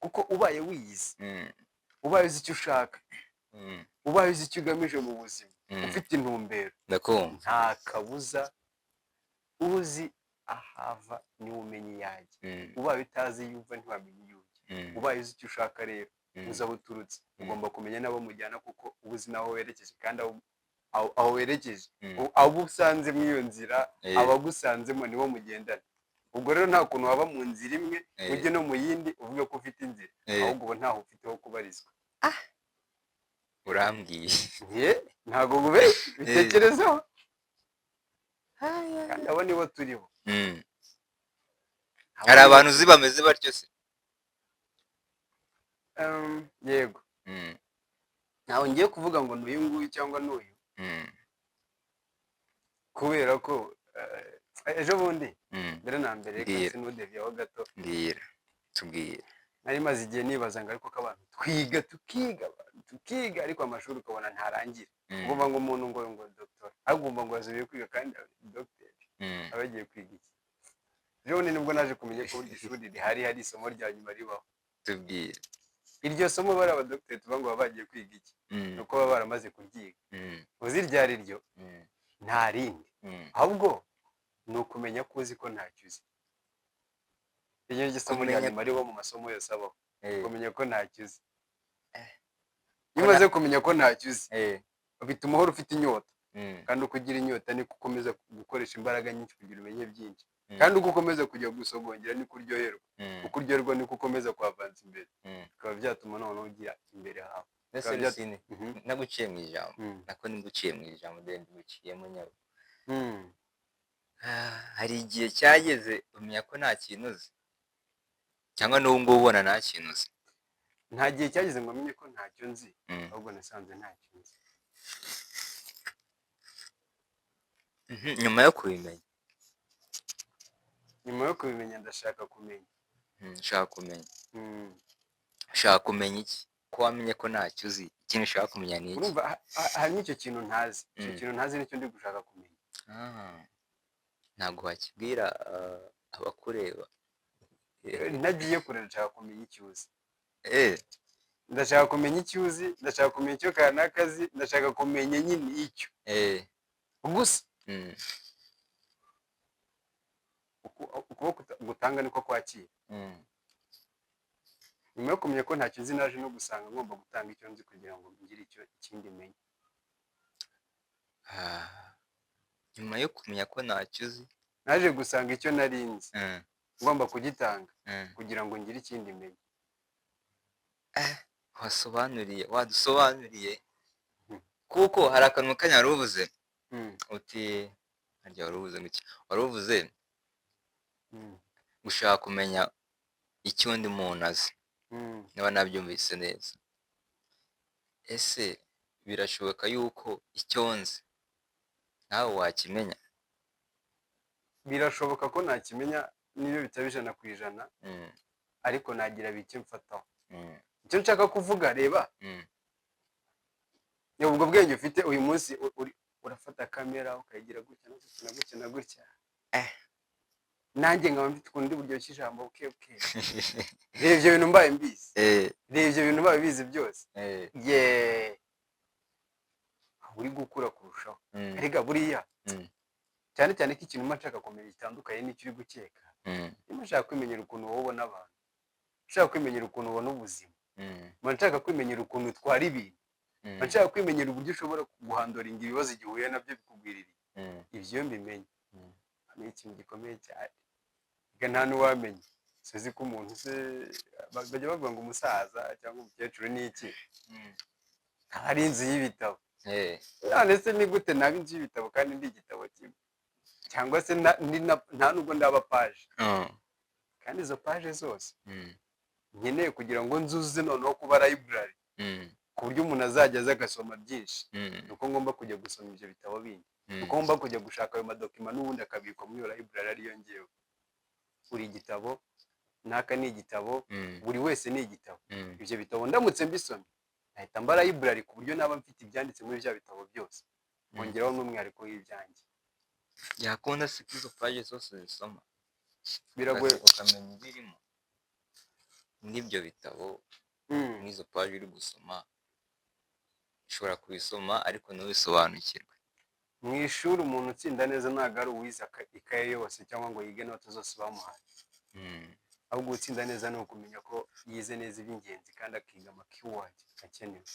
kuko ubaye wiyizi, Mm. ubaye uzi icyo ushaka, Mm. ubaye uzi icyo ugamije mu buzima, Mm. ufite intumbero, Ndakumva. nta kabuza uzi ahava niwe umenya iyo ajya. Mm. Ubaye utazi iyo uva ntiwamenya iyo ujya. Mm. Ubaye uzi icyo ushaka rero, Mm. uzi aho uturutse, Mm. ugomba kumenya n'abo mujyana kuko uba uzi n'aho werekeje, kandi aho werekeje, Mm. abo usanze muri iyo nzira, Eh. abagusanzemo nibo mugendana. Ubwo rero nta kuntu waba mu nzira imwe Eh. ujye no mu yindi uvuge ko ufite inzira, Eh. ahubwo uba ntaho ufite ho kubarizwa. urambwiye. Ntabwo ubeshye, bitekerezaho, kandi abo nibo turiho. Mm. hari abantu uzi bameze batyo se? Yego, Mm. ntawe ngiye kuvuga ngo n'uyu nguyu cyangwa n'uyu, Mm. kubera ko ejo bundi Mm. mbere na mbere reka Mbwira. sinudeviyeho gato, mbwira tubwire. nari maze igihe nibaza ngo ariko ko abantu tukiga ariko amashuri ukabona ntarangira. Mm. Ugomba ngo umuntu ngo doctor, agomba ngo azubiye kwiga kandi dogiteri Mm. aba yagiye kwiga iki? Ejo bundi nibwo naje kumenya ko burya ishuri rihari hari isomo rya nyuma ribaho. tubwire. Iryo somo bari abadogiteri tuvuga ngo baba bagiye kwiga iki, Mm. ni uko baba baramaze kuryiga. Mm. Uzi ryari ryo? Mm. Nta rindi, Mm. ahubwo ni ukumenya ko uzi ko ntacyo uzi. Iryo ni isomo rya Kumenya- nyuma ribaho mu masomo yose abaho, Eh. kumenya ko ntacyo uzi. Eh. Iyo umaze kumenya ko ntacyo uzi, Eh. bituma uhora ufite inyota, Mm. kandi uko ugira inyota niko ukomeza gukoresha imbaraga nyinshi kugira umenye byinshi, Mm. kandi uko ukomeza kujya gusogongera niko uryoherwa, Mm. uko uryoherwa niko ukomeza kuhavanza imbere, Mm. bikaba byatuma noneho ugira imbere hawe. mbese Bikaba Rusine, Mhm. naguciye mu ijambo. Mm. nako niguciye mu ijambo dore ndiguciyemo nyabo. Mm. hari igihe cyageze umenya ko nta kintu uzi, cyangwa n'ubu ngubu ubona nta kintu uzi. Nta gihe cyageze ngo amenye ko ntacyo nzi, Mm. ahubwo nasanze ntacyo nzi. Mhm. nyuma yo kubimenya. Nyuma yo kubimenya ndashaka kumenya. ushaka kumenya. Mm. ushaka kumenya iki? ko wamenye ko ntacyo uzi, ikintu ushaka kumenya ni iki? Urumva hari n'icyo kintu ntazi, icyo Mm. kintu ntazi nicyo ndi gushaka kumenya. ntabwo wakibwira abakureba. Ntagiye kure ndashaka kumenya icyo uzi. Eh. Ndashaka kumenya icyo uzi, ndashaka kumenya icyo kanaka azi, ndashaka kumenya nyine icyo. Eh. Gusa Mm. ukuboko gutanga niko kwakira. Mm. Nyuma yo kumenya ko ntacyo nzi, naje no gusanga ngomba gutanga icyo nzi kugira ngo ngire icyo ikindi menye. nyuma yo kumenya ko ntacyo uzi, Naje gusanga icyo nari nzi Mm. ngomba kugitanga Mm. kugira ngo ngire ikindi menye. wadusobanuriye kuko hari akantu kanya wari uvuze uti harya wari uvuze ngo iki? wari uvuze gushaka kumenya icyo undi muntu azi, niba nabyumvise neza. ese birashoboka yuko icyo nzi nawe wakimenya? Birashoboka ko nakimenya niyo bitaba 100%, ariko nagira bike mfataho. Icyo nshaka kuvuga, reba, ubwo bwenge ufite uyu munsi urafata kamera ukayigira gutya na gutya na gutya. Nanjye nkaba mfite ukundi buryoshye ijambo buke. Reba ibyo bintu mbaye mbizi. Reba ibyo bintu mbaye bizi byose. Uri gukura kurushaho. Erega buriya cyane cyane ko ikintu mba nshaka kumenya gitandukanye n'icyo uri gukeka. Niba nshaka kwimenyera ukuntu wowe ubona abantu, nshaka kwimenyera ukuntu ubona ubuzima, mba nshaka kwimenyera ukuntu utwara ibintu, mba nshaka kwimenyera uburyo ushobora guhandoringa ibibazo igihe uhuye nabyo bikugwiririye. Ibyo mbimenye ni ikintu gikomeye cyane. Nta n'uwamenya. Sizi ko umuntu bajya bavuga ngo umusaza cyangwa umukecuru ni iki? Hari inzu y'ibitabo. Ndetse ni gute naba inzu y'ibitabo kandi ndi igitabo kimwe? Cyangwa se nta nubwo ndaba paje. Kandi izo paje zose nkeneye kugira ngo nzuze noneho kuba library, ku buryo umuntu azajya aza agasoma byinshi. Nuko ngomba kujya gusoma ibyo bitabo bindi, nuko ngomba kujya gushaka ayo madokima n'ubundi akabikwa muri iyo library ariyo ngewe. Buri gitabo naka ni igitabo, buri wese ni igitabo. Ibyo bitabo ndamutse mbisomye nahita mba library, ku buryo naba mfite ibyanditse muri bya bitabo byose, nkongeraho n'umwihariko w'ibyanjye. yakunda se izo paje zose zisoma Biragoye ukamenya ibirimo. n'ibyo bitabo Mm. n'izo paji uri gusoma ushobora kubisoma ariko ntubisobanukirwe. Mu ishuri umuntu utsinda neza ntabwo ari uwize ikaye yose cyangwa ngo yige note zose bamuhaye, ahubwo utsinda neza ni ukumenya ko yize neza iby'ingenzi kandi akiga amakiwadi akenewe.